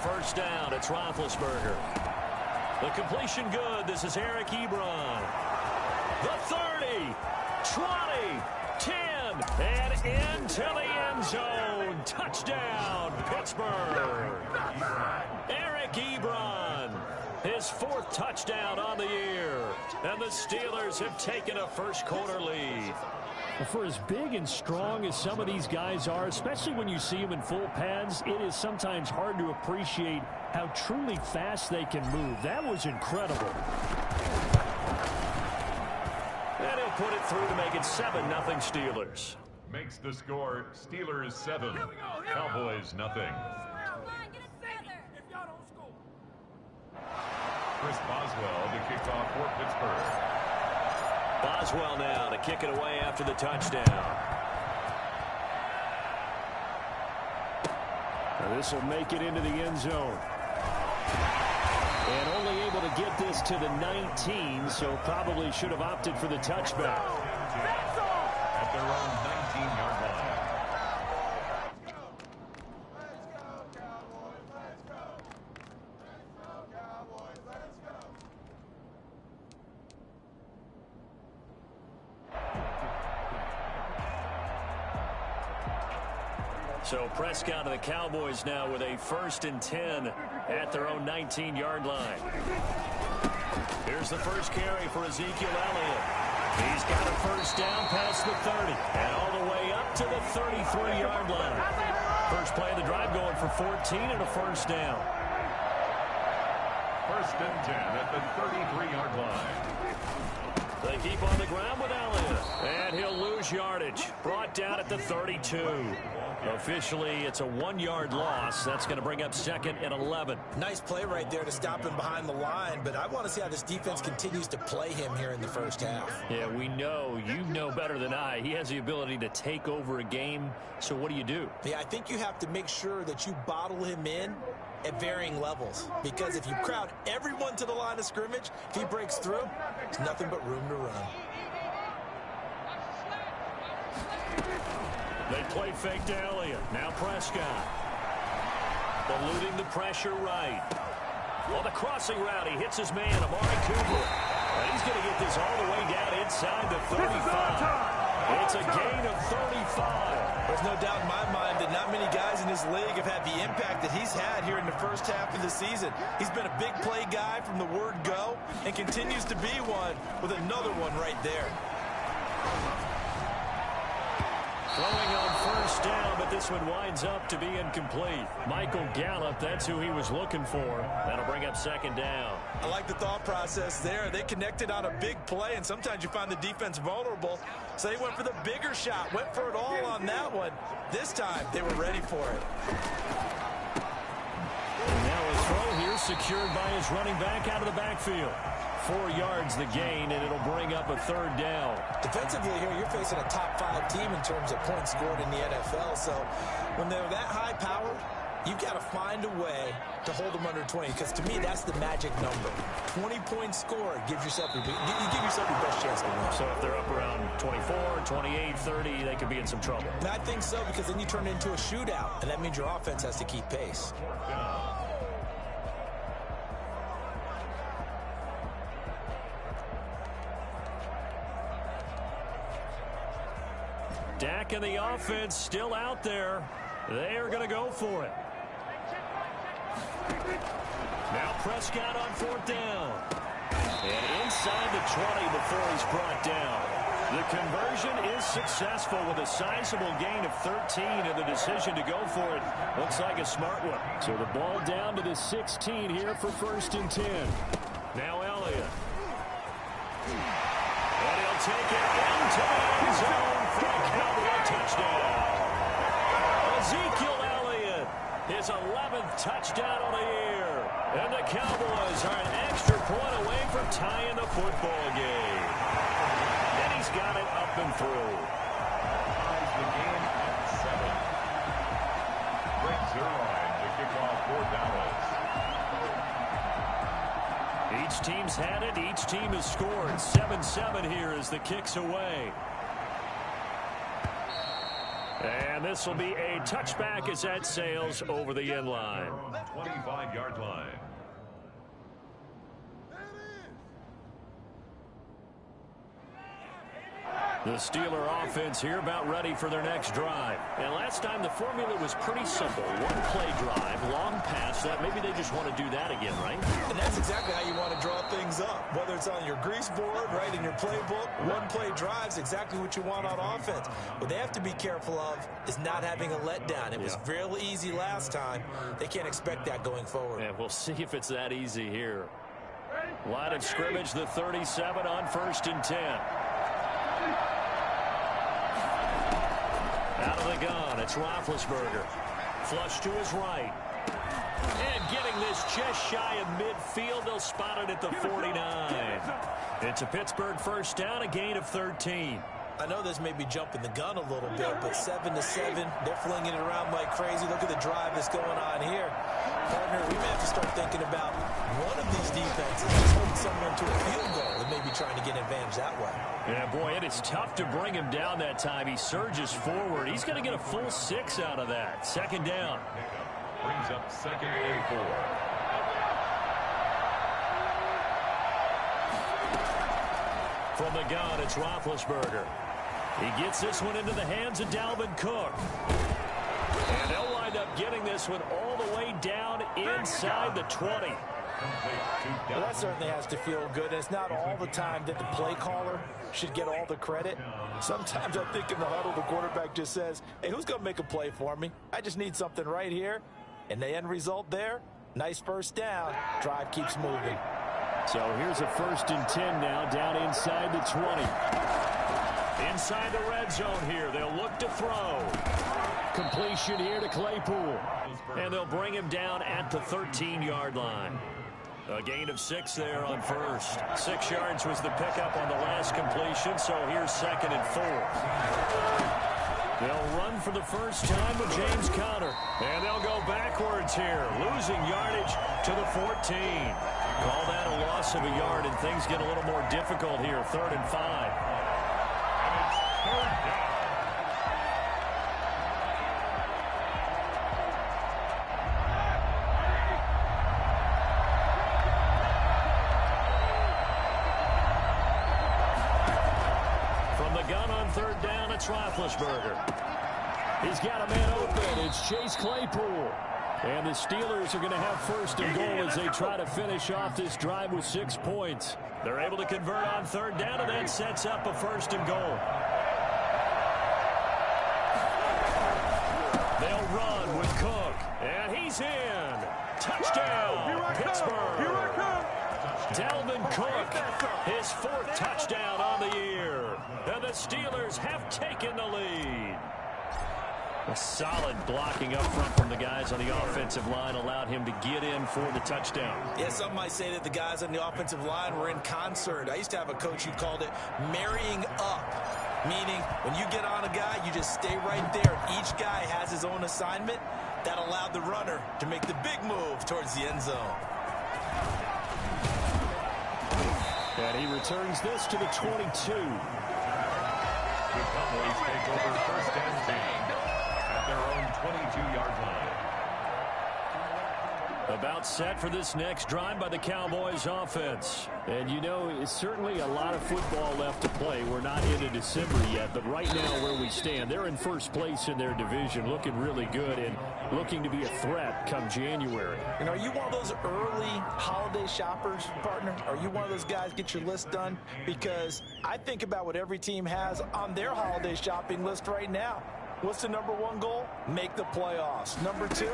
first down. It's Roethlisberger. The completion good. This is Eric Ebron. The 30, 20, 10, and into the end zone. Touchdown, Pittsburgh. Eric Ebron, his 4th touchdown on the year. And the Steelers have taken a first-quarter lead. For as big and strong as some of these guys are, especially when you see them in full pads, it is sometimes hard to appreciate how truly fast they can move. That was incredible. And he'll put it through to make it 7-0 Steelers. Makes the score Steelers 7, Cowboys nothing. Chris Boswell to kick off for Pittsburgh. Boswell now to kick it away after the touchdown. Now this will make it into the end zone. And only able to get this to the 19, so probably should have opted for the touchback. At their own 19-yard line. So Prescott and the Cowboys now with a 1st and 10 at their own 19-yard line. Here's the first carry for Ezekiel Elliott. He's got a first down past the 30 and all the way up to the 33-yard line. First play of the drive going for 14 and a first down. 1st and 10 at the 33-yard line. They keep on the ground with Elliott. And he'll lose yardage. Brought down at the 32. Officially, it's a 1-yard loss. That's going to bring up 2nd and 11. Nice play right there to stop him behind the line, but I want to see how this defense continues to play him here in the first half. Yeah, we know. You know better than I. He has the ability to take over a game. So what do you do? Yeah, I think you have to make sure that you bottle him in at varying levels, because if you crowd everyone to the line of scrimmage, if he breaks through, there's nothing but room to run. They play fake to Elliott. Now Prescott. Eluding the pressure right. On the crossing route, he hits his man, Amari Cooper. And he's going to get this all the way down inside the 35. It's a gain of 35. There's no doubt in my mind that not many guys in this league have had the impact that he's had here in the first half of the season. He's been a big play guy from the word go and continues to be one with another one right there. Throwing on first down, but this one winds up to be incomplete. Michael Gallup, that's who he was looking for. That'll bring up 2nd down. I like the thought process there. They connected on a big play, and sometimes you find the defense vulnerable. So they went for the bigger shot, went for it all on that one. This time, they were ready for it. And now a throw here secured by his running back out of the backfield. 4 yards the gain, and it'll bring up a 3rd down. Defensively here, you're facing a top-5 team in terms of points scored in the NFL. So when they're that high-powered, you've got to find a way to hold them under 20, because to me, that's the magic number. 20 points scored gives yourself you give yourself your best chance to win. So if they're up around 24, 28, 30, they could be in some trouble. And I think so, because then you turn it into a shootout, and that means your offense has to keep pace. Dak and the offense still out there. They are going to go for it. Now Prescott on 4th down. And inside the 20 before he's brought down. The conversion is successful with a sizable gain of 13, and the decision to go for it looks like a smart one. So the ball down to the 16 here for 1st and 10. Now Elliott. And he'll take it into the end zone for a Cowboy touchdown. Ezekiel Elliott, his 11th touchdown of the year. And the Cowboys are an extra point away from tying the football game. And he's got it up and through. Ties the game at 7. Greg Zuerlein to kick off for Dallas. Each team's had it. Each team has scored. 7-7 here as the kick's away. And this will be a touchback as that sails over the end line. 25-yard line. The Steeler offense here about ready for their next drive. And last time the formula was pretty simple. One play drive, long pass. That maybe they just want to do that again, right? And that's exactly how you want to draw things up. Whether it's on your grease board, right, in your playbook, one play drive's exactly what you want on offense. What they have to be careful of is not having a letdown. It was real easy last time. They can't expect that going forward. And we'll see if it's that easy here. Line of scrimmage, the 37 on 1st and 10. Out of the gun, it's Roethlisberger. Flush to his right. And getting this just shy of midfield, they'll spot it at the 49. It's a Pittsburgh first down, a gain of 13. I know this may be jumping the gun a little bit, but 7-7, they're flinging it around like crazy. Look at the drive that's going on here. Partner, we may have to start thinking about one of these defenses is holding someone to a field goal and maybe trying to get an advantage that way. Yeah, boy, it is tough to bring him down that time. He surges forward. He's going to get a full 6 out of that. Second down. Brings up 2nd and 4. From the gun, it's Roethlisberger. He gets this one into the hands of Dalvin Cook. And they'll wind up getting this one all the way down inside the 20. Well, that certainly has to feel good. And it's not all the time that the play caller should get all the credit. Sometimes I think in the huddle, the quarterback just says, hey, who's going to make a play for me? I just need something right here. And the end result there, nice first down. Drive keeps moving. So here's a 1st and 10 now, down inside the 20. Inside the red zone here, they'll look to throw. Completion here to Claypool. And they'll bring him down at the 13-yard line. A gain of 6 there on first. 6 yards was the pickup on the last completion, so here's 2nd and 4. They'll run for the first time with James Conner. And they'll go backwards here, losing yardage to the 14. Call that a loss of a yard, and things get a little more difficult here. 3rd and 5. From the gun on 3rd down, it's Roethlisberger. He's got a man open. It's Chase Claypool. And the Steelers are going to have 1st and goal as they try to finish off this drive with 6 points. They're able to convert on 3rd down, and that sets up a 1st and goal. They'll run with Cook, and he's in. Touchdown, Pittsburgh. Here I come. Dalvin Cook, his 4th touchdown on the year. And the Steelers have taken the lead. A solid blocking up front from the guys on the offensive line allowed him to get in for the touchdown. Yeah, some might say that the guys on the offensive line were in concert. I used to have a coach who called it marrying up, meaning when you get on a guy, you just stay right there. Each guy has his own assignment. That allowed the runner to make the big move towards the end zone. And he returns this to the 22. The Cowboys take over 1st and 10 at their own 22-yard line. About set for this next drive by the Cowboys offense. And you know, it's certainly a lot of football left to play. We're not into December yet, but right now where we stand, they're in 1st place in their division, looking really good and looking to be a threat come January. And are you one of those early holiday shoppers, partner? Are you one of those guys get your list done? Because I think about what every team has on their holiday shopping list right now. What's the #1 goal? Make the playoffs. #2,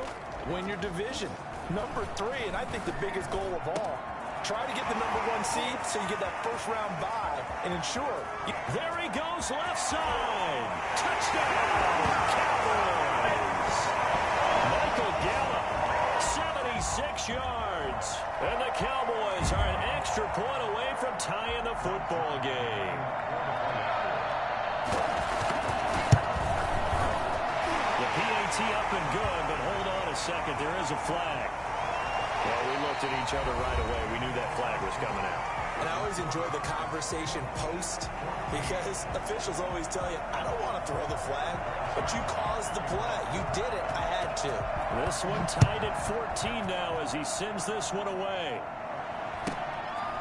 win your division. #3, and I think the biggest goal of all, try to get the #1 seed so you get that first-round bye and ensure. There he goes, left side. Touchdown, Cowboys. Michael Gallup, 76 yards. And the Cowboys are an extra point away from tying the football game. The PAT up and good, but hold on a second. There is a flag. Well, we looked at each other right away. We knew that flag was coming out. And I always enjoy the conversation post because officials always tell you, I don't want to throw the flag, but you caused the play. You did it. I had to. This one tied at 14 now as he sends this one away.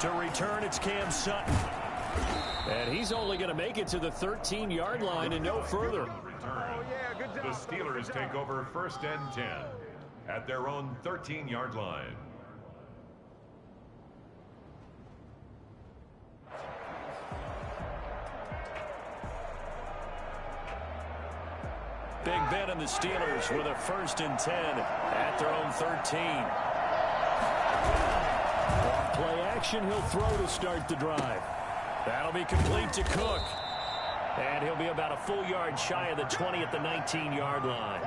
To return, it's Cam Sutton. And he's only going to make it to the 13-yard line and no further. The Steelers take over 1st and 10 at their own 13-yard line. Big Ben and the Steelers with a 1st and 10 at their own 13. Off play action, he'll throw to start the drive. That'll be complete to Cook. And he'll be about a full yard shy of the 20 at the 19-yard line.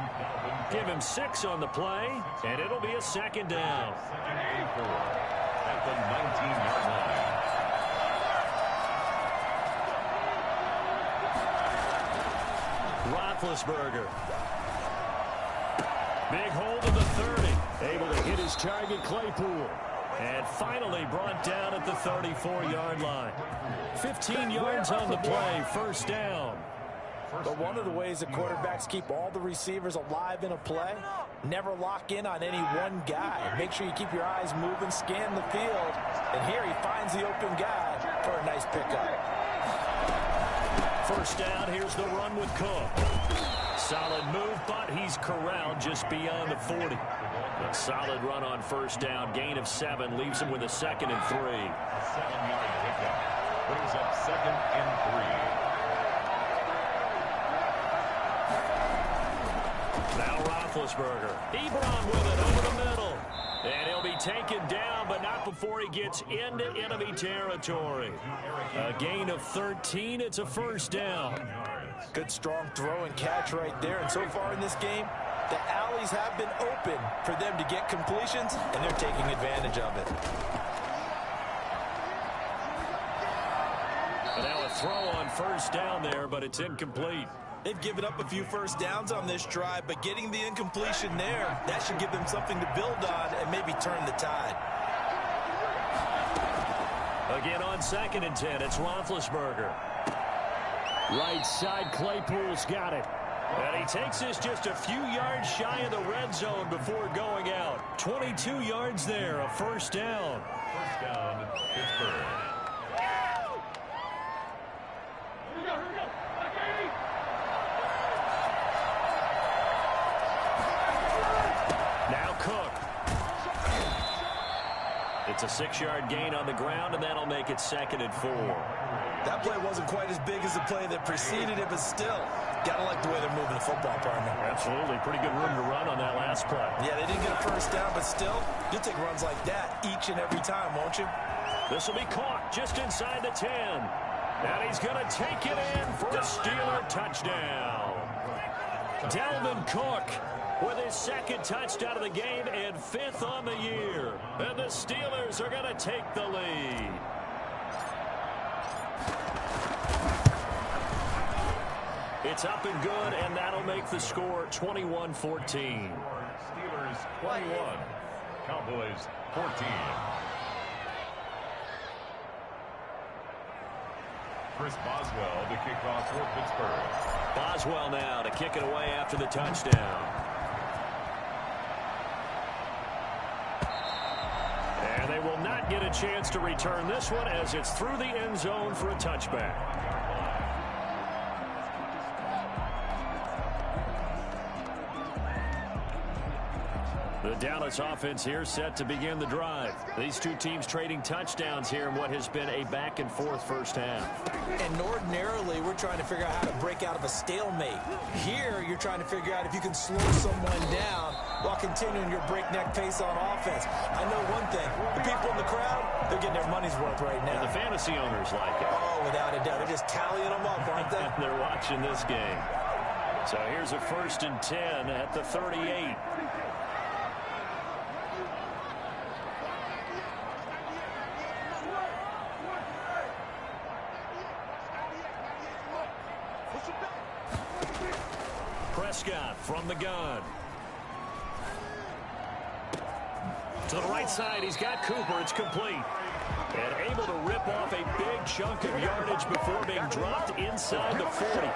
Give him 6 on the play, and it'll be a 2nd down. Second and 4 at the 19-yard line. Roethlisberger. Big hold of the 30. Able to hit his target, Claypool. And finally brought down at the 34-yard line. 15 yards on the play, 1st down. But one of the ways that quarterbacks keep all the receivers alive in a play, never lock in on any one guy. Make sure you keep your eyes moving, scan the field. And here he finds the open guy for a nice pickup. 1st down, here's the run with Cook. Solid move, but he's corralled just beyond the 40. A solid run on 1st down, gain of 7, leaves him with a 2nd and 3. 7-yard pickup brings up 2nd and 3. Now Roethlisberger. Ebron with it over the middle. And he'll be taken down, but not before he gets into enemy territory. A gain of 13. It's a 1st down. Good strong throw and catch right there. And so far in this game, the alleys have been open for them to get completions, and they're taking advantage of it. And now a throw on 1st down there, but it's incomplete. They've given up a few 1st downs on this drive, but getting the incompletion there, that should give them something to build on and maybe turn the tide. Again on 2nd and 10, it's Roethlisberger. Right side, Claypool's got it. And he takes this just a few yards shy of the red zone before going out. 22 yards there, a 1st down. 1st down, Pittsburgh. Now Cook. It's a 6-yard gain on the ground, and that'll make it 2nd and 4. That play wasn't quite as big as the play that preceded it, but still, gotta like the way they're moving the football, partner. Absolutely. Pretty good room to run on that last play. Yeah, they didn't get a 1st down, but still, you'll take runs like that each and every time, won't you? This will be caught just inside the 10. And he's going to take it in for a Steeler touchdown. Dalvin Cook with his 2nd touchdown of the game and 5th on the year. And the Steelers are going to take the lead. It's up and good, and that'll make the score 21-14. Steelers 21, Cowboys 14. Chris Boswell to kick off for Pittsburgh. Boswell now to kick it away after the touchdown. And they will not get a chance to return this one as it's through the end zone for a touchback. The Dallas offense here set to begin the drive. These two teams trading touchdowns here in what has been a back-and-forth 1st half. And ordinarily, we're trying to figure out how to break out of a stalemate. Here, you're trying to figure out if you can slow someone down while continuing your breakneck pace on offense. I know one thing. The people in the crowd, they're getting their money's worth right now. And the fantasy owners like it. Oh, without a doubt. They're just tallying them up, aren't they? They're watching this game. So here's a 1st and 10 at the 38. Prescott from the gun. To the right side, he's got Cooper. It's complete. And able to rip off a big chunk of yardage before being dropped inside the 40.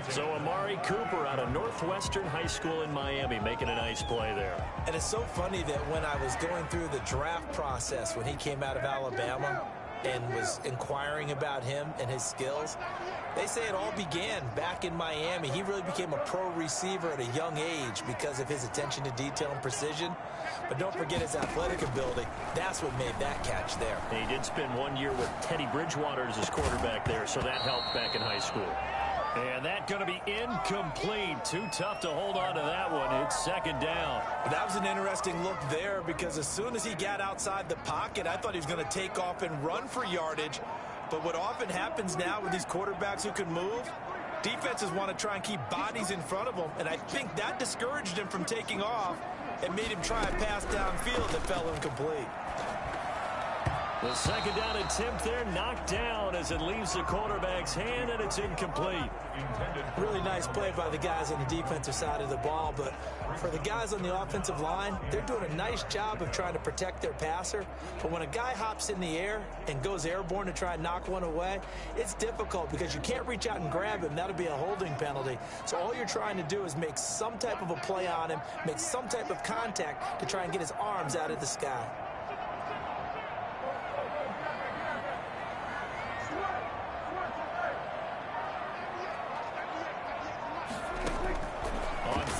So Amari Cooper out of Northwestern High School in Miami making a nice play there. And it's so funny that when I was going through the draft process when he came out of Alabama and was inquiring about him and his skills, they say it all began back in Miami. He really became a pro receiver at a young age because of his attention to detail and precision. But don't forget his athletic ability. That's what made that catch there. And he did spend 1 year with Teddy Bridgewater as his quarterback there, so that helped back in high school. And that's going to be incomplete. Too tough to hold on to that one. It's second down. That was an interesting look there because as soon as he got outside the pocket, I thought he was going to take off and run for yardage. But what often happens now with these quarterbacks who can move, defenses want to try and keep bodies in front of them. And I think that discouraged him from taking off and made him try a pass downfield that fell incomplete. The second down attempt there knocked down as it leaves the quarterback's hand, and it's incomplete. Really nice play by the guys on the defensive side of the ball, but for the guys on the offensive line, they're doing a nice job of trying to protect their passer. But when a guy hops in the air and goes airborne to try and knock one away, it's difficult because you can't reach out and grab him. That'll be a holding penalty. So all you're trying to do is make some type of a play on him, make some type of contact to try and get his arms out of the sky.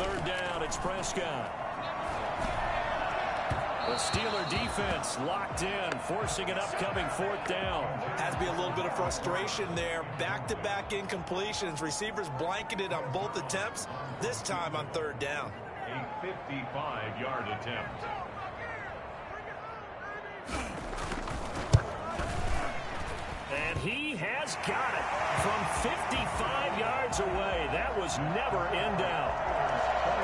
Third down, it's Prescott. The Steeler defense locked in, forcing an upcoming fourth down. Has to be a little bit of frustration there. Back-to-back incompletions. Receivers blanketed on both attempts, this time on third down. A 55-yard attempt. And he has got it from 55 yards away. That was never in doubt.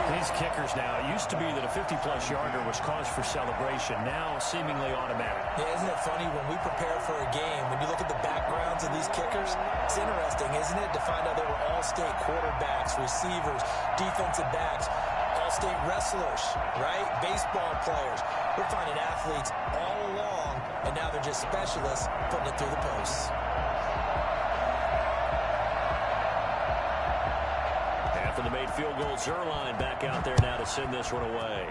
These kickers now, it used to be that a 50-plus yarder was cause for celebration. Now seemingly automatic. Yeah, isn't it funny when we prepare for a game, when you look at the backgrounds of these kickers, it's interesting, isn't it, to find out they were all-state quarterbacks, receivers, defensive backs, all-state wrestlers, right? Baseball players. We're finding athletes all along, and now they're just specialists putting it through the posts. After the made field goal, Zerline back out there now to send this one away.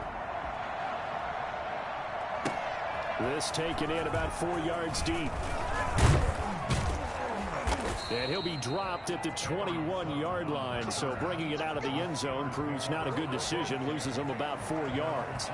This taken in about 4 yards deep. And he'll be dropped at the 21-yard line, so bringing it out of the end zone proves not a good decision, loses him about 4 yards.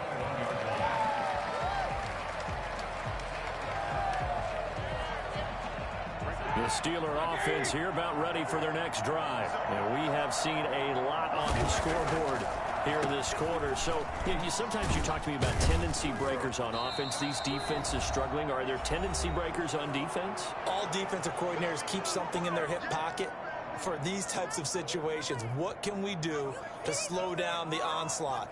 The Steeler offense here about ready for their next drive. And we have seen a lot on the scoreboard here this quarter. So sometimes you talk to me about tendency breakers on offense. These defenses struggling. Are there tendency breakers on defense? All defensive coordinators keep something in their hip pocket for these types of situations. What can we do to slow down the onslaught?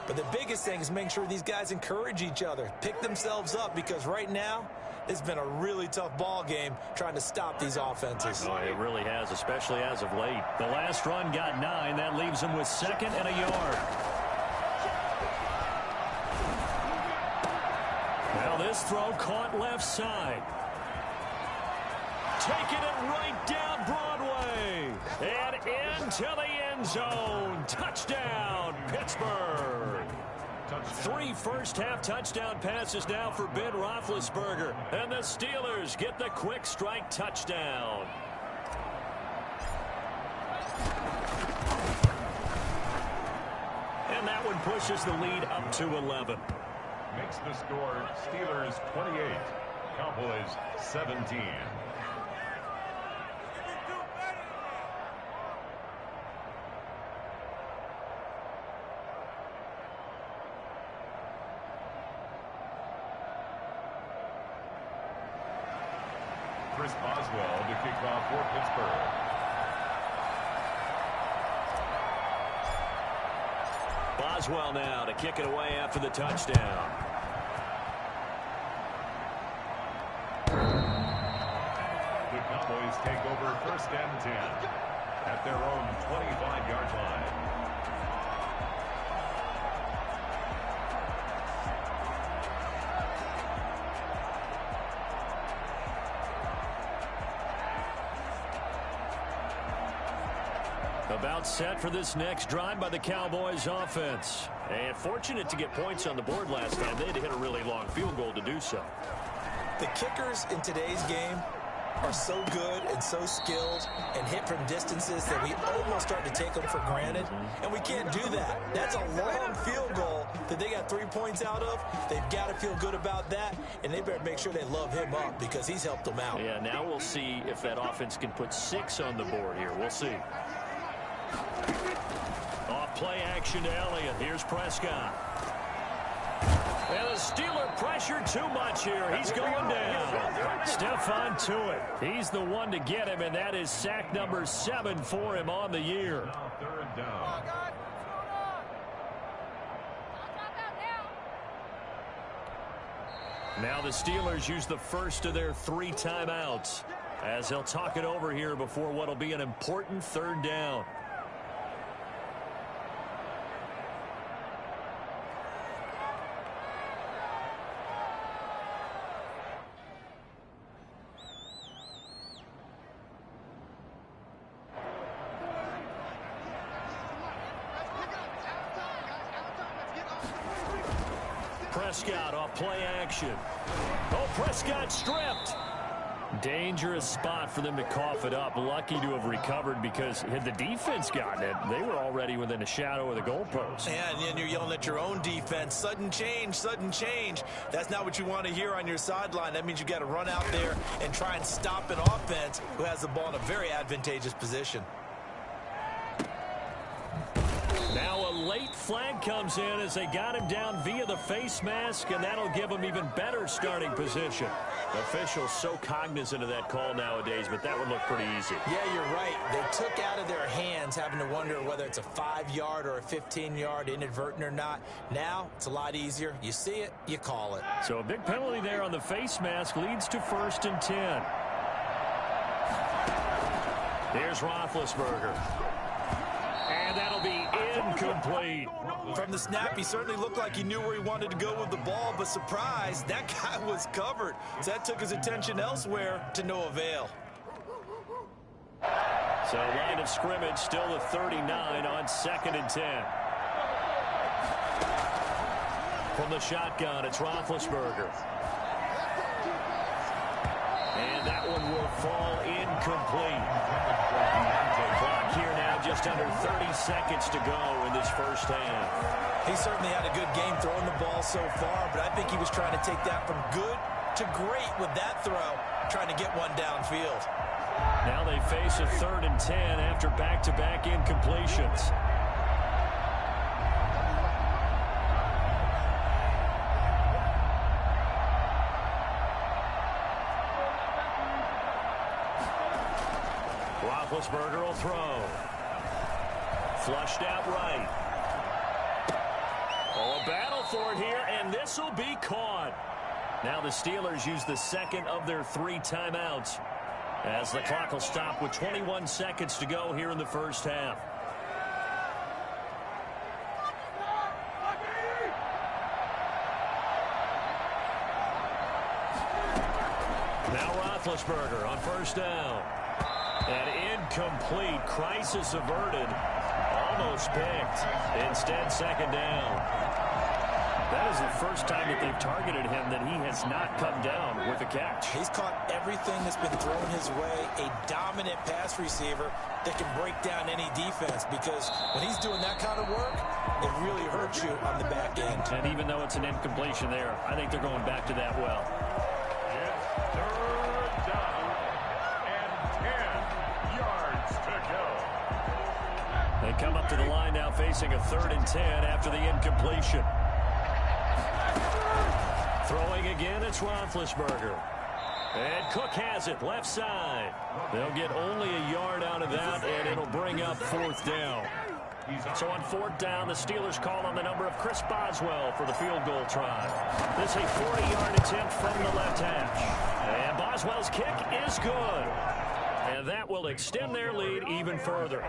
But the biggest thing is making sure these guys encourage each other, pick themselves up, because right now it's been a really tough ball game trying to stop these offenses. Oh, it really has, especially as of late. The last run got 9. That leaves them with 2nd and a yard. Now this throw caught left side. Taking it right down Broadway. And into the end zone. Touchdown, Pittsburgh. 3 first-half touchdown passes now for Ben Roethlisberger. And the Steelers get the quick strike touchdown. And that one pushes the lead up to 11. Makes the score Steelers 28, Cowboys 17. Chris Boswell to kick off for Pittsburgh. Boswell now to kick it away after the touchdown. The Cowboys take over 1st and 10 at their own 25-yard line. About set for this next drive by the Cowboys offense. And fortunate to get points on the board last time. They had to hit a really long field goal to do so. The kickers in today's game are so good and so skilled and hit from distances that we almost start to take them for granted. And we can't do that. That's a long field goal that they got 3 points out of. They've got to feel good about that, and they better make sure they love him up because he's helped them out. Yeah, now we'll see if that offense can put 6 on the board here. We'll see. Off play action to Elliott. Here's Prescott. And the Steeler pressure too much here. He's going down. Stephon Tuitt. He's the one to get him, and that is sack number 7 for him on the year. Third down. Now the Steelers use the first of their 3 timeouts as they'll talk it over here before what will be an important third down. Prescott off play action. Oh, Prescott stripped. Dangerous spot for them to cough it up. Lucky to have recovered because had the defense gotten it, they were already within a shadow of the goalpost. Yeah, and then you're yelling at your own defense. Sudden change, sudden change. That's not what you want to hear on your sideline. That means you got to run out there and try and stop an offense who has the ball in a very advantageous position. Now a late flag comes in as they got him down via the face mask, and that'll give him even better starting position. Officials so cognizant of that call nowadays, but that would look pretty easy. Yeah, you're right. They took out of their hands having to wonder whether it's a 5-yard or a 15-yard inadvertent or not. Now it's a lot easier. You see it, you call it. So a big penalty there on the face mask leads to 1st and 10. Here's Roethlisberger. And that'll be incomplete. From the snap, he certainly looked like he knew where he wanted to go with the ball, but surprise, that guy was covered. So that took his attention elsewhere to no avail. So line of scrimmage still the 39 on 2nd and 10. From the shotgun, it's Roethlisberger. And that one will fall incomplete. Clock here now, just under 30 seconds to go in this first half. He certainly had a good game throwing the ball so far, but I think he was trying to take that from good to great with that throw, trying to get one downfield. Now they face a 3rd and 10 after back-to-back incompletions. Roethlisberger will throw. Flushed out right. Oh, a battle for it here, and this will be caught. Now the Steelers use the 2nd of their 3 timeouts as the clock will stop with 21 seconds to go here in the first half. Now Roethlisberger on 1st down. An incomplete. Crisis averted. Almost picked. Instead, 2nd down. That is the first time that they've targeted him that he has not come down with a catch. He's caught everything that's been thrown his way. A dominant pass receiver that can break down any defense, because when he's doing that kind of work, it really hurts you on the back end. And even though it's an incompletion there, I think they're going back to that well. It's 3rd down and 10 yards to go. They come up to the line now facing a 3rd and 10 after the incompletion. Throwing again, it's Roethlisberger. And Cook has it, left side. They'll get only a yard out of that, and it'll bring up 4th down. So on 4th down, the Steelers call on the number of Chris Boswell for the field goal try. This is a 40-yard attempt from the left hash. And Boswell's kick is good. And that will extend their lead even further.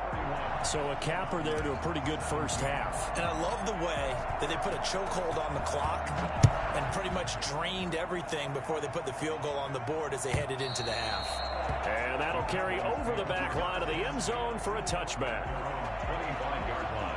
So a capper there to a pretty good first half. And I love the way that they put a chokehold on the clock and pretty much drained everything before they put the field goal on the board as they headed into the half. And that'll carry over the back line of the end zone for a touchback. 25-yard line.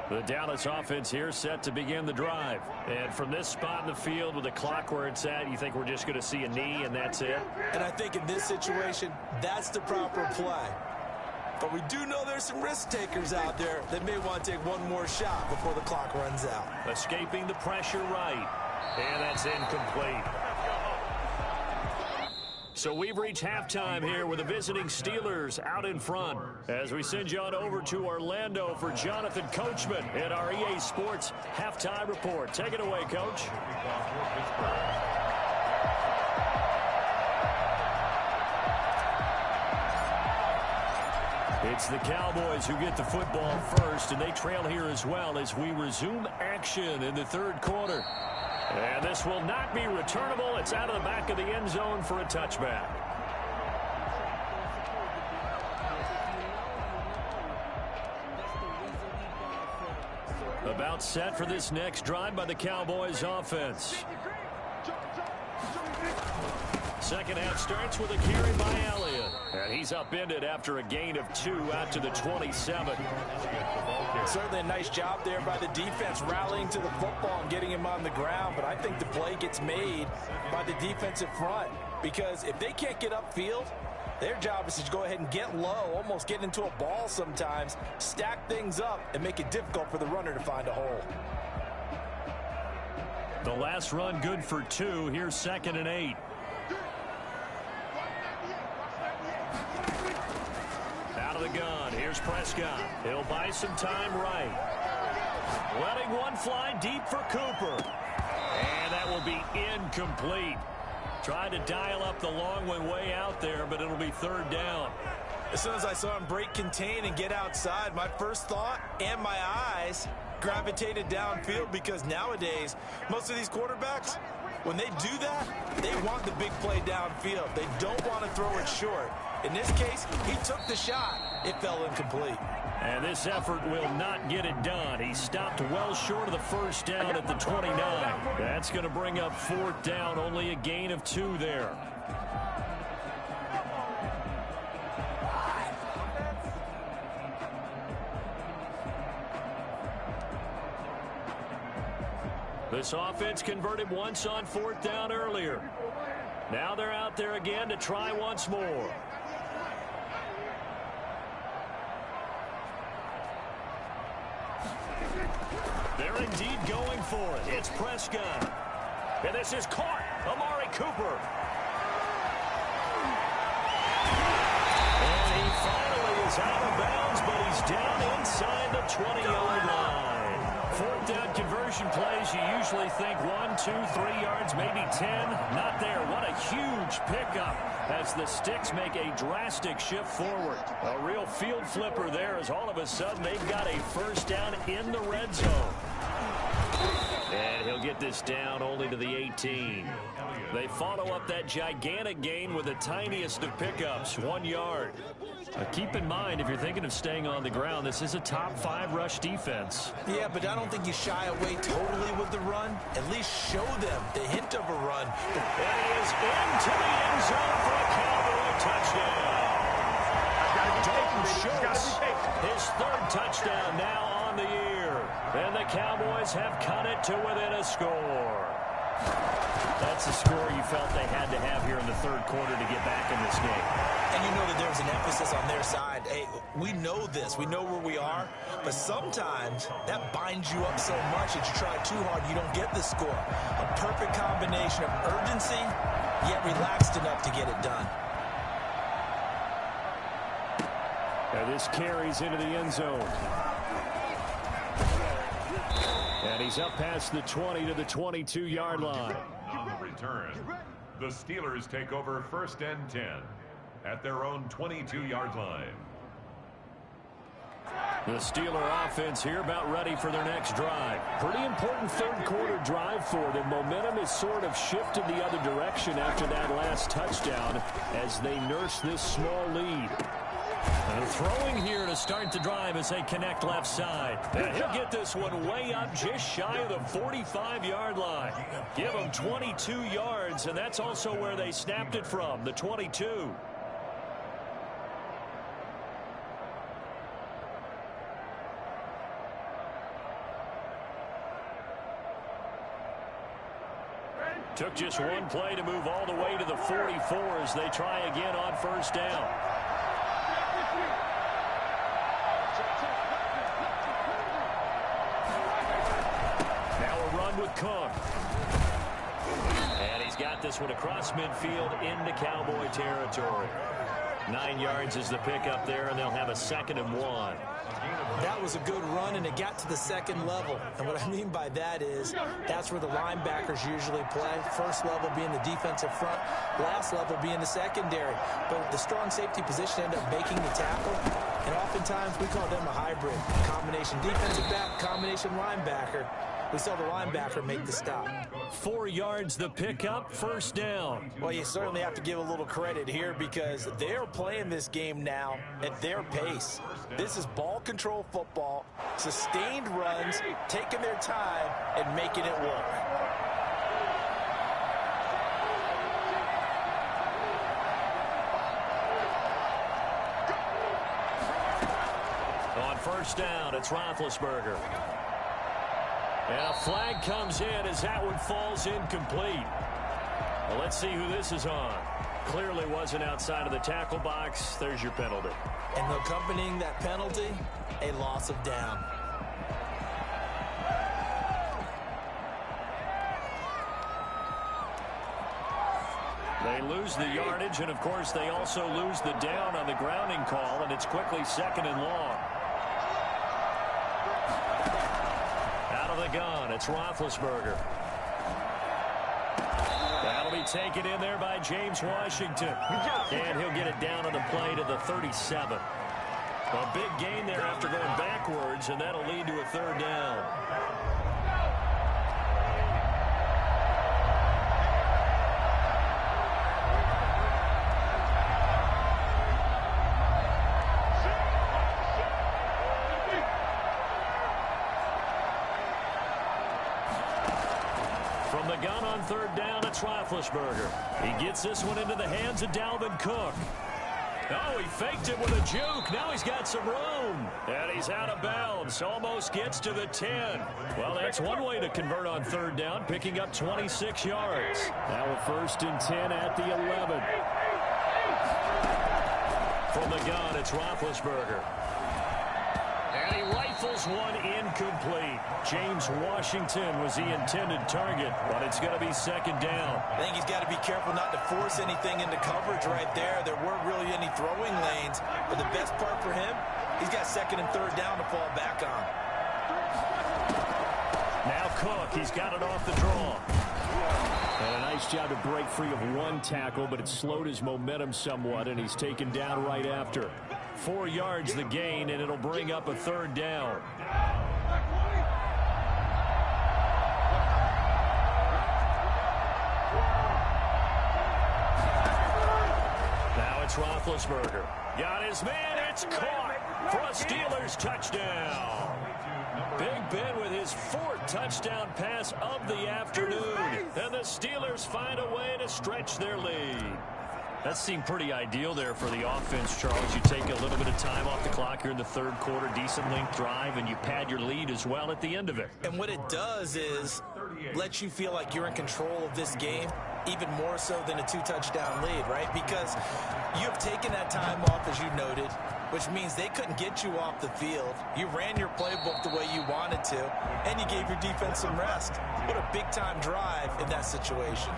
The Dallas offense here set to begin the drive. And from this spot in the field with the clock where it's at, you think we're just going to see a knee and that's it? And I think in this situation, that's the proper play. But we do know there's some risk takers out there that may want to take one more shot before the clock runs out. Escaping the pressure right. And that's incomplete. So we've reached halftime here with the visiting Steelers out in front. As we send you on over to Orlando for Jonathan Coachman in our EA Sports Halftime Report. Take it away, Coach. It's the Cowboys who get the football first, and they trail here as well as we resume action in the third quarter. And this will not be returnable. It's out of the back of the end zone for a touchback. About set for this next drive by the Cowboys offense. Second half starts with a carry by Elliott. And he's upended after a gain of 2 out to the 27. Certainly a nice job there by the defense rallying to the football and getting him on the ground. But I think the play gets made by the defensive front. Because if they can't get upfield, their job is to go ahead and get low, almost get into a ball sometimes, stack things up, and make it difficult for the runner to find a hole. The last run good for 2. Here's 2nd and 8. Out of the gun. Here's Prescott. He'll buy some time right. Letting one fly deep for Cooper. And that will be incomplete. Tried to dial up the long one way out there, but it'll be 3rd down. As soon as I saw him break contain and get outside, my first thought and my eyes gravitated downfield, because nowadays, most of these quarterbacks, when they do that, they want the big play downfield. They don't want to throw it short. In this case, he took the shot. It fell incomplete. And this effort will not get it done. He stopped well short of the first down at the 29. That's going to bring up 4th down, only a gain of 2 there. This offense converted once on 4th down earlier. Now they're out there again to try once more. They're indeed going for it. It's Prescott. And this is caught. Amari Cooper. And he finally is out of bounds, but he's down inside the 20-yard line. 4th down conversion plays, you usually think 1, 2, 3 yards, maybe 10. Not there. What a huge pickup as the Sticks make a drastic shift forward. A real field flipper there, as all of a sudden they've got a 1st down in the red zone. And he'll get this down only to the 18. They follow up that gigantic gain with the tiniest of pickups, 1 yard. Keep in mind, if you're thinking of staying on the ground, this is a top 5 rush defense. Yeah, but I don't think you shy away totally with the run. At least show them the hint of a run. And he is into the end zone for a Cowboy touchdown. Dalton Schultz, his 3rd touchdown now on the year. And the Cowboys have cut it to within a score. That's a score you felt they had to have here in the 3rd quarter to get back in this game. And you know that there was an emphasis on their side. Hey, we know this. We know where we are. But sometimes that binds you up so much that you try too hard, you don't get the score. A perfect combination of urgency, yet relaxed enough to get it done. And this carries into the end zone. And he's up past the 20 to the 22-yard line. On the return, the Steelers take over 1st and 10 at their own 22-yard line. The Steeler offense here about ready for their next drive. Pretty important third quarter drive for them. Momentum has sort of shifted the other direction after that last touchdown as they nurse this small lead. And throwing here to start the drive as they connect left side. And he'll get this one way up just shy of the 45-yard line. Give them 22 yards, and that's also where they snapped it from, the 22. Took just one play to move all the way to the 44 as they try again on first down. Now a run with Cook. And he's got this one across midfield into Cowboy territory. 9 yards is the pickup there, and they'll have a 2nd and 1. That was a good run, and it got to the second level. And what I mean by that is that's where the linebackers usually play. First level being the defensive front, last level being the secondary. But the strong safety position ended up making the tackle, and oftentimes we call them a hybrid. Combination defensive back, combination linebacker. We saw the linebacker make the stop. 4 yards the pickup, first down. Well, you certainly have to give a little credit here because they're playing this game now at their pace. This is ball control football, sustained runs, taking their time, and making it work. On first down, it's Roethlisberger. And a flag comes in as that one falls incomplete. Well, let's see who this is on. Clearly wasn't outside of the tackle box. There's your penalty. And accompanying that penalty, a loss of down. They lose the yardage, and of course they also lose the down on the grounding call, and it's quickly 2nd and long. Out of the gun, it's Roethlisberger. That'll be taken in there by James Washington. And he'll get it down on the play to the 37. A big gain there after going backwards, and that'll lead to a 3rd down. From the gun on 3rd down, it's Roethlisberger. He gets this one into the hands of Dalvin Cook. Oh, he faked it with a juke. Now he's got some room. And he's out of bounds. Almost gets to the 10. Well, that's one way to convert on 3rd down, picking up 26 yards. Now a 1st and 10 at the 11. From the gun, it's Roethlisberger. And he rifles one incomplete. James Washington was the intended target, but it's going to be 2nd down. I think he's got to be careful not to force anything into coverage right there. There weren't really any throwing lanes, but the best part for him, he's got 2nd and 3rd down to fall back on. Now Cook, he's got it off the draw. And a nice job to break free of one tackle, but it slowed his momentum somewhat, and he's taken down right after. 4 yards the gain, and it'll bring up a 3rd down. Now it's Roethlisberger. Got his man, it's caught for a Steelers touchdown. Big Ben with his 4th touchdown pass of the afternoon. And the Steelers find a way to stretch their lead. That seemed pretty ideal there for the offense, Charles. You take a little bit of time off the clock here in the 3rd quarter, decent length drive, and you pad your lead as well at the end of it. And what it does is let you feel like you're in control of this game, even more so than a 2-touchdown lead, right? Because you have taken that time off, as you noted, which means they couldn't get you off the field. You ran your playbook the way you wanted to, and you gave your defense some rest. What a big-time drive in that situation.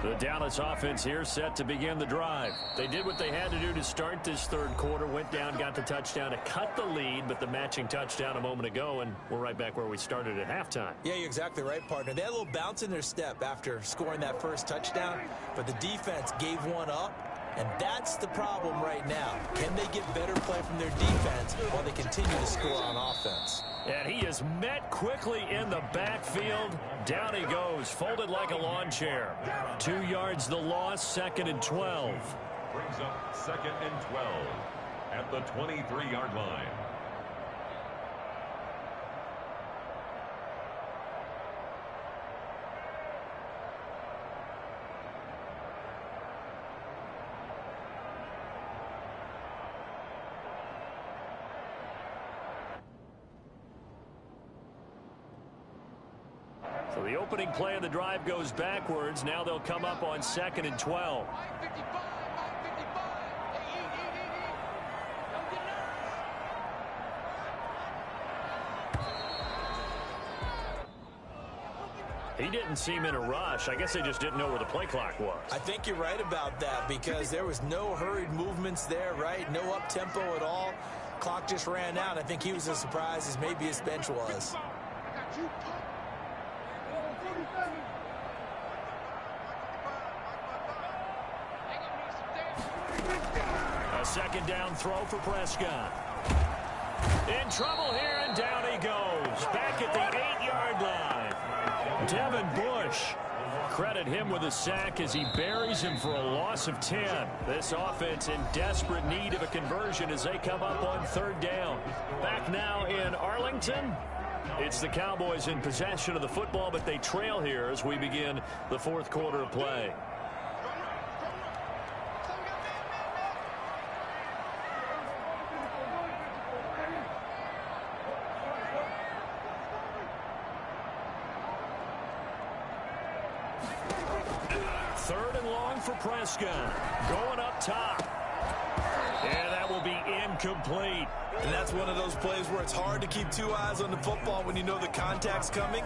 The Dallas offense here set to begin the drive. They did what they had to do to start this third quarter, went down, got the touchdown to cut the lead, but the matching touchdown a moment ago, and we're right back where we started at halftime. Yeah, you're exactly right, partner. They had a little bounce in their step after scoring that first touchdown, but the defense gave one up, and that's the problem right now. Can they get better play from their defense while they continue to score on offense? And he is met quickly in the backfield. Down he goes, folded like a lawn chair. 2 yards the loss, 2nd and 12. Brings up 2nd and 12 at the 23-yard line. So the opening play of the drive goes backwards. Now they'll come up on 2nd and 12. He didn't seem in a rush. I guess they just didn't know where the play clock was. I think you're right about that because there was no hurried movements there, right? No up-tempo at all. Clock just ran out. I think he was as surprised as maybe his bench was. A second down throw for Prescott. In trouble here, and down he goes. Back at the 8-yard line. Devin Bush. Credit him with a sack as he buries him for a loss of 10. This offense in desperate need of a conversion as they come up on 3rd down. Back now in Arlington. It's the Cowboys in possession of the football, but they trail here as we begin the 4th quarter of play. For Prescott, going up top. And that will be incomplete. And that's one of those plays where it's hard to keep 2 eyes on the football when you know the contact's coming,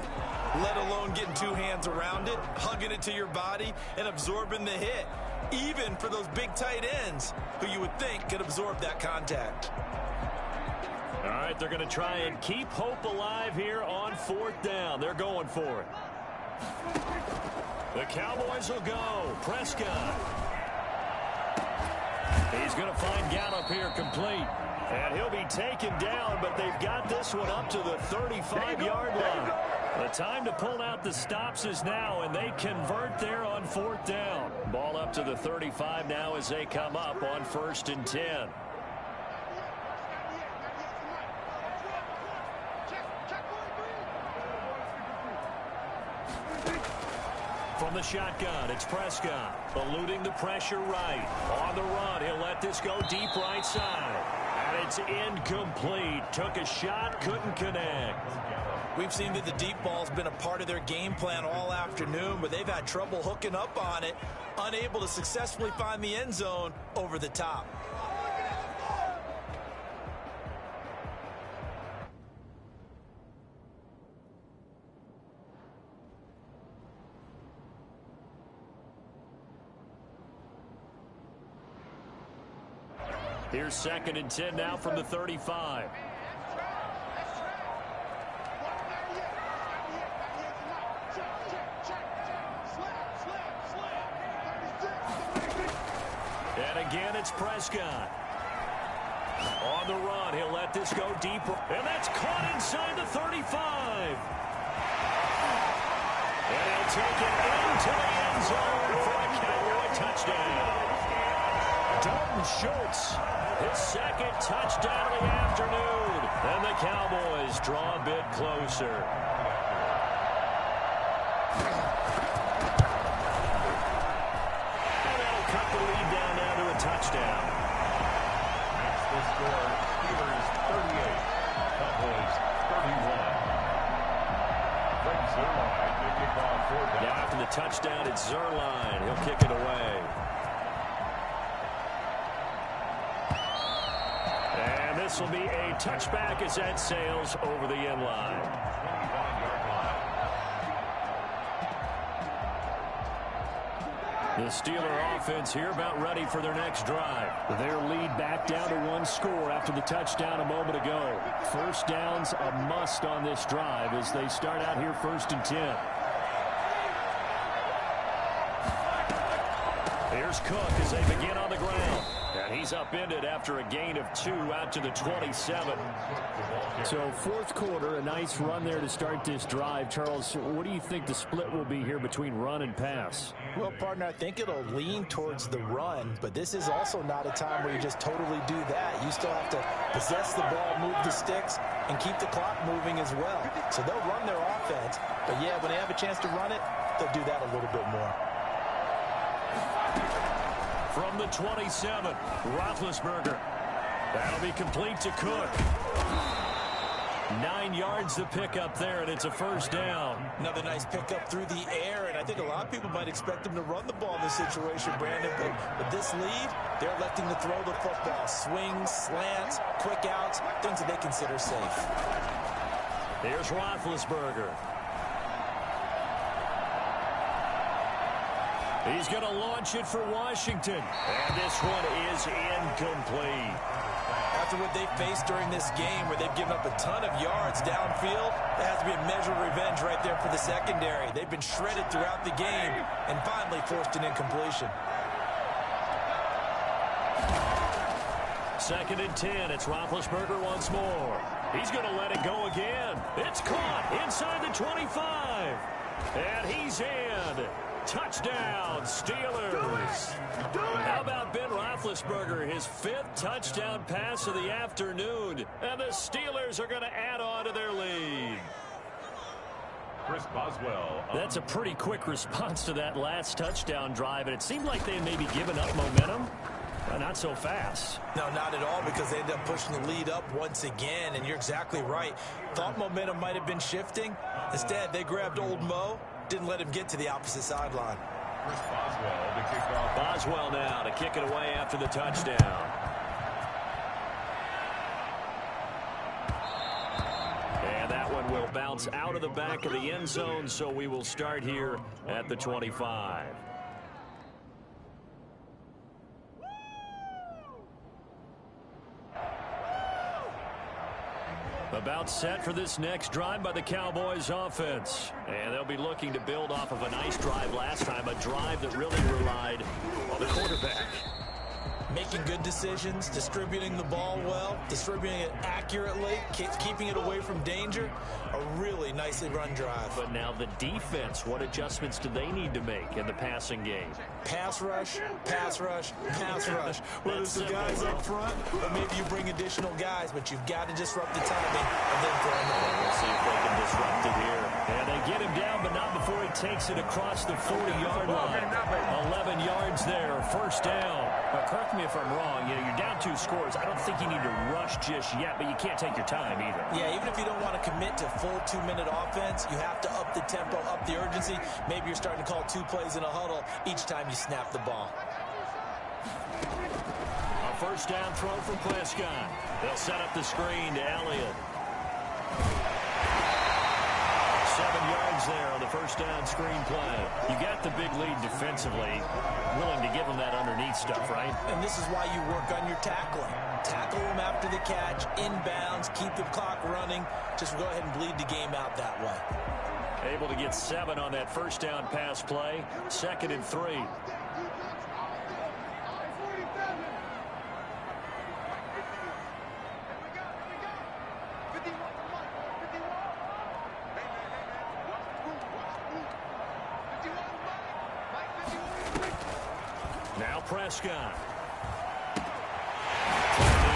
let alone getting 2 hands around it, hugging it to your body, and absorbing the hit, even for those big tight ends who you would think could absorb that contact. All right, they're going to try and keep hope alive here on 4th down. They're going for it. The Cowboys will go. Prescott. He's going to find Gallup here complete. And he'll be taken down, but they've got this one up to the 35-yard line. The time to pull out the stops is now, and they convert there on 4th down. Ball up to the 35 now as they come up on 1st and 10. From the shotgun, it's Prescott, eluding the pressure right. On the run, he'll let this go deep right side. And it's incomplete. Took a shot, couldn't connect. We've seen that the deep ball's been a part of their game plan all afternoon, but they've had trouble hooking up on it, unable to successfully find the end zone over the top. Here's 2nd and 10 now from the 35. And again, it's Prescott. On the run, he'll let this go deeper. And that's caught inside the 35. And he'll take it into the end zone for a Cowboy touchdown. Dalton Schultz, his 2nd touchdown of the afternoon. And the Cowboys draw a bit closer. And that'll cut the lead down now to a touchdown. That's the score. Steelers 38, Cowboys 31. From Zerline to kick off 4th down. Yeah, after the touchdown, it's Zerline. He'll kick it away. This will be a touchback as that sails over the end line. 25-yard line. The Steeler offense here about ready for their next drive. Their lead back down to 1 score after the touchdown a moment ago. First down's a must on this drive as they start out here 1st and 10. Here's Cook as they begin on the ground. And he's upended after a gain of 2 out to the 27. So 4th quarter, a nice run there to start this drive. Charles, what do you think the split will be here between run and pass? Well, partner, I think it'll lean towards the run, but this is also not a time where you just totally do that. You still have to possess the ball, move the sticks, and keep the clock moving as well. So they'll run their offense, but yeah, when they have a chance to run it, they'll do that a little bit more. From the 27, Roethlisberger. That'll be complete to Cook. 9 yards to pick up there, and it's a first down. Another nice pickup through the air, and I think a lot of people might expect him to run the ball in this situation, Brandon, but with this lead, they're electing to throw the football. Swings, slants, quick outs, things that they consider safe. Here's Roethlisberger. He's going to launch it for Washington. And this one is incomplete. After what they faced during this game where they've given up a ton of yards downfield, that has to be a measure of revenge right there for the secondary. They've been shredded throughout the game and finally forced an incompletion. 2nd and 10. It's Roethlisberger once more. He's going to let it go again. It's caught inside the 25. And he's in. Touchdown, Steelers. How about Ben Roethlisberger, his 5th touchdown pass of the afternoon, and the Steelers are going to add on to their lead. Chris Boswell. That's a pretty quick response to that last touchdown drive, and it seemed like they had maybe given up momentum. Not so fast. No, not at all, because they ended up pushing the lead up once again, and you're exactly right. Thought momentum might have been shifting. Instead, they grabbed old Mo. Didn't let him get to the opposite sideline. Chris Boswell to kick off. Boswell now to kick it away after the touchdown. And that one will bounce out of the back of the end zone, so we will start here at the 25. About set for this next drive by the Cowboys offense. And they'll be looking to build off of a nice drive last time, a drive that really relied on the quarterback. Making good decisions, distributing the ball well, distributing it accurately, keeping it away from danger. A really nicely run drive. But now the defense, what adjustments do they need to make in the passing game? Pass rush, pass rush, pass rush. Whether it's the guys up front, or maybe you bring additional guys, but you've got to disrupt the timing of them throwing the ball. We'll see if they can disrupt it here. And they get him down, but not before he takes it across the 40-yard line. 11 yards there, first down. But correct me if I'm wrong, you're down 2 scores. I don't think you need to rush just yet, but you can't take your time either. Yeah, even if you don't want to commit to full 2-minute offense, you have to up the tempo, up the urgency. Maybe you're starting to call 2 plays in a huddle each time you snap the ball. A first down throw from Prescott. They'll set up the screen to Elliott. 7 yards there on the first down screen play. You got the big lead defensively. Willing to give them that underneath stuff, right? And this is why you work on your tackling. Tackle them after the catch, inbounds, keep the clock running. Just go ahead and bleed the game out that way. Able to get 7 on that first down pass play. 2nd and 3. Now Prescott. The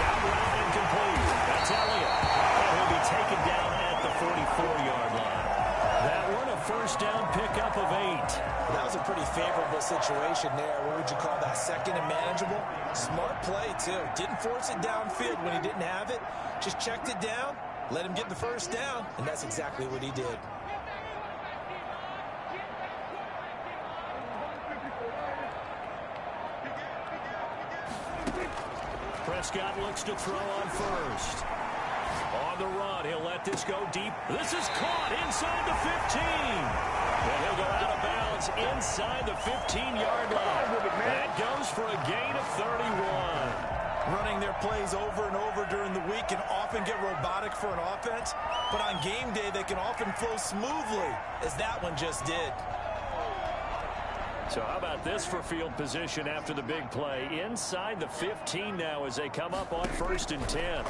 out route incomplete. That's Elliott. And he'll be taken down at the 44-yard line. That one a first down pickup of 8. That was a pretty favorable situation there. What would you call that? 2nd and manageable? Smart play, too. Didn't force it downfield when he didn't have it. Just checked it down, let him get the first down, and that's exactly what he did. Prescott looks to throw on first. On the run, he'll let this go deep. This is caught inside the 15. And he'll go out of bounds is inside the 15-yard line. That goes for a gain of 31. Running their plays over and over during the week can often get robotic for an offense, but on game day they can often flow smoothly, as that one just did. So how about this for field position after the big play? Inside the 15 now as they come up on 1st and 10.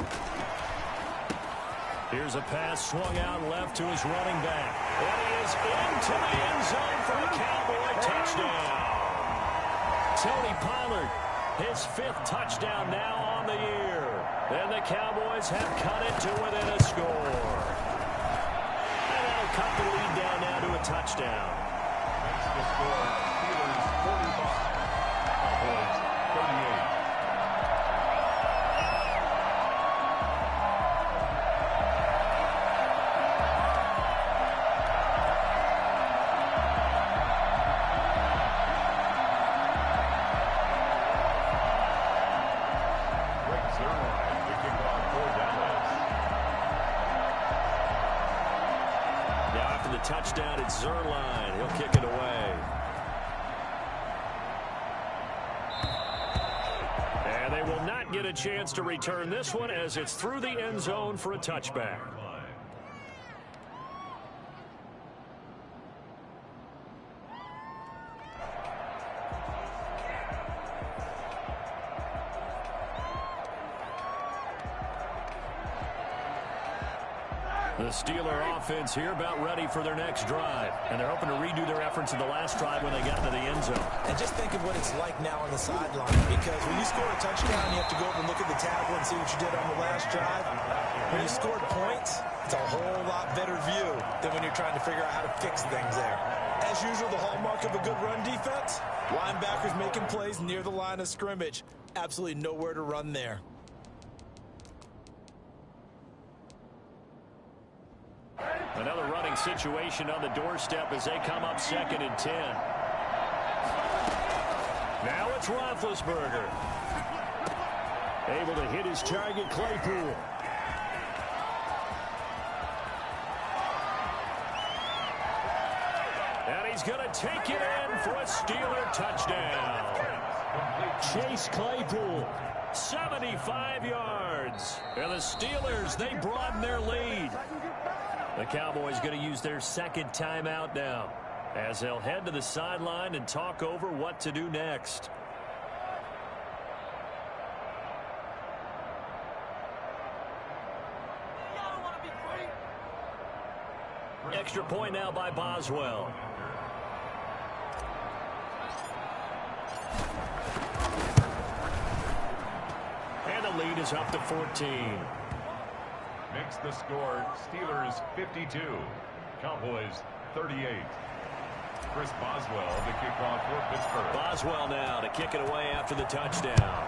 Here's a pass swung out left to his running back. And he is into the end zone for a Cowboy touchdown. Tony Pollard, his 5th touchdown now on the year. And the Cowboys have cut it to within a score. And that'll cut the lead down now to a touchdown. Makes the score Steelers 45, Cowboys 38. Touchdown at Zerline. He'll kick it away. And they will not get a chance to return this one as it's through the end zone for a touchback. The Steeler offense here about ready for their next drive. And they're hoping to redo their efforts in the last drive when they got into the end zone. And just think of what it's like now on the sideline, because when you score a touchdown, you have to go over and look at the tablet and see what you did on the last drive. When you scored points, it's a whole lot better view than when you're trying to figure out how to fix things there. As usual, the hallmark of a good run defense, linebackers making plays near the line of scrimmage. Absolutely nowhere to run there. Another running situation on the doorstep as they come up 2nd and 10. Now it's Roethlisberger. Able to hit his target, Claypool. And he's going to take it in for a Steeler touchdown. Chase Claypool, 75 yards. And the Steelers, they broaden their lead. The Cowboys going to use their 2nd timeout now as they'll head to the sideline and talk over what to do next. Extra point now by Boswell. And the lead is up to 14. Makes the score Steelers 52, Cowboys 38. Chris Boswell, the kickoff for Pittsburgh. Boswell now to kick it away after the touchdown.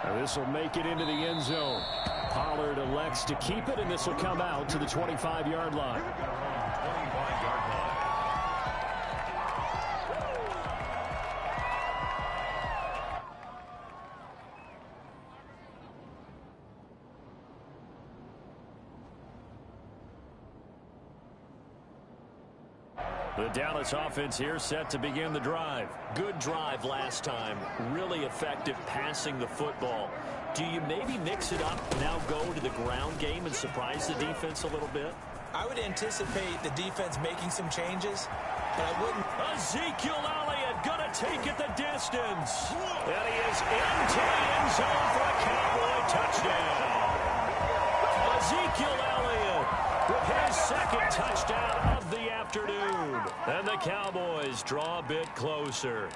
And this will make it into the end zone. Pollard elects to keep it, and this will come out to the 25-yard line. 25-yard line. The Dallas offense here set to begin the drive. Good drive last time. Really effective passing the football. Do you maybe mix it up, now go to the ground game and surprise the defense a little bit? I would anticipate the defense making some changes, but I wouldn't. Ezekiel Elliott going to take it the distance. And he is into the end zone for a Cowboy touchdown. Ezekiel Elliott with his 2nd touchdown of the afternoon. And the Cowboys draw a bit closer.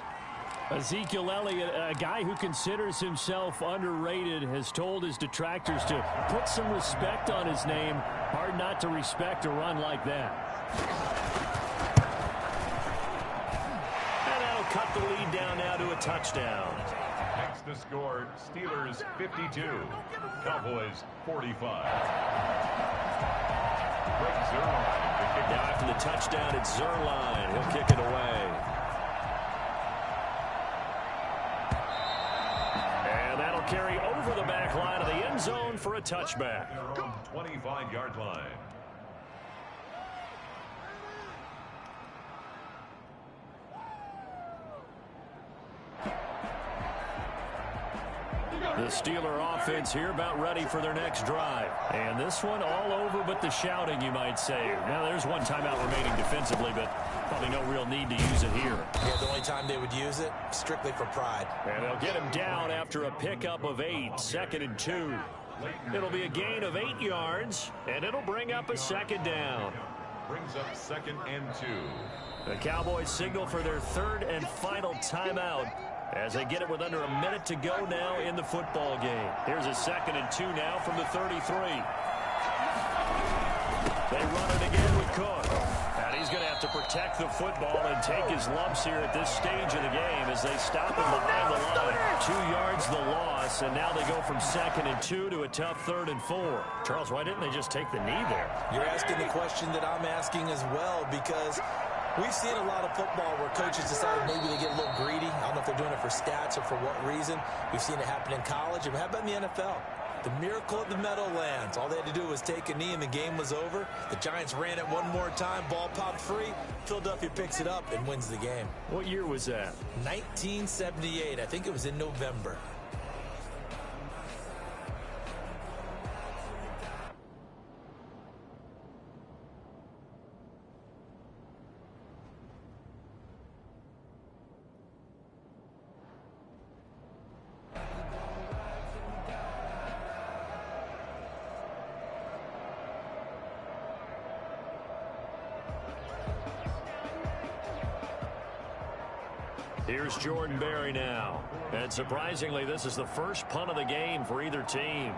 Ezekiel Elliott, a guy who considers himself underrated, has told his detractors to put some respect on his name. Hard not to respect a run like that. And that'll cut the lead down now to a touchdown. Makes the score Steelers 52, Cowboys 45. Now after the touchdown, it's Zerline. He'll kick it away. And that'll carry over the back line of the end zone for a touchback. 25-yard line. The Steeler offense here about ready for their next drive. And this one all over but the shouting, you might say. Now, there's one timeout remaining defensively, but probably no real need to use it here. Yeah, the only time they would use it, strictly for pride. And they'll get him down after a pickup of 8, 2nd and 2. It'll be a gain of 8 yards, and it'll bring up a 2nd down. Brings up 2nd and 2. The Cowboys signal for their 3rd and final timeout as they get it with under a minute to go now in the football game. Here's a 2nd and 2 now from the 33. They run it again with Cook. And he's going to have to protect the football and take his lumps here at this stage of the game as they stop him behind the line. 2 yards the loss, and now they go from 2nd and 2 to a tough 3rd and 4. Charles, why didn't they just take the knee there? You're asking the question that I'm asking as well, because we've seen a lot of football where coaches decide maybe they get a little greedy. I don't know if they're doing it for stats or for what reason. We've seen it happen in college. And how about in the NFL? The miracle of the Meadowlands. All they had to do was take a knee and the game was over. The Giants ran it one more time. Ball popped free. Philadelphia picks it up and wins the game. What year was that? 1978. I think it was in November. Here's Jordan Berry now. And surprisingly, this is the first punt of the game for either team.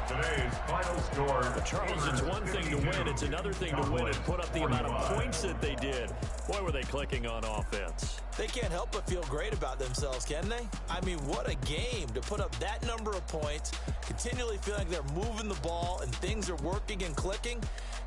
Today's final score. Charles, it's one thing to win. It's another thing to win and put up the amount of points that they did. Boy, were they clicking on offense. They can't help but feel great about themselves, can they? I mean, what a game to put up that number of points, continually feeling like they're moving the ball and things are working and clicking.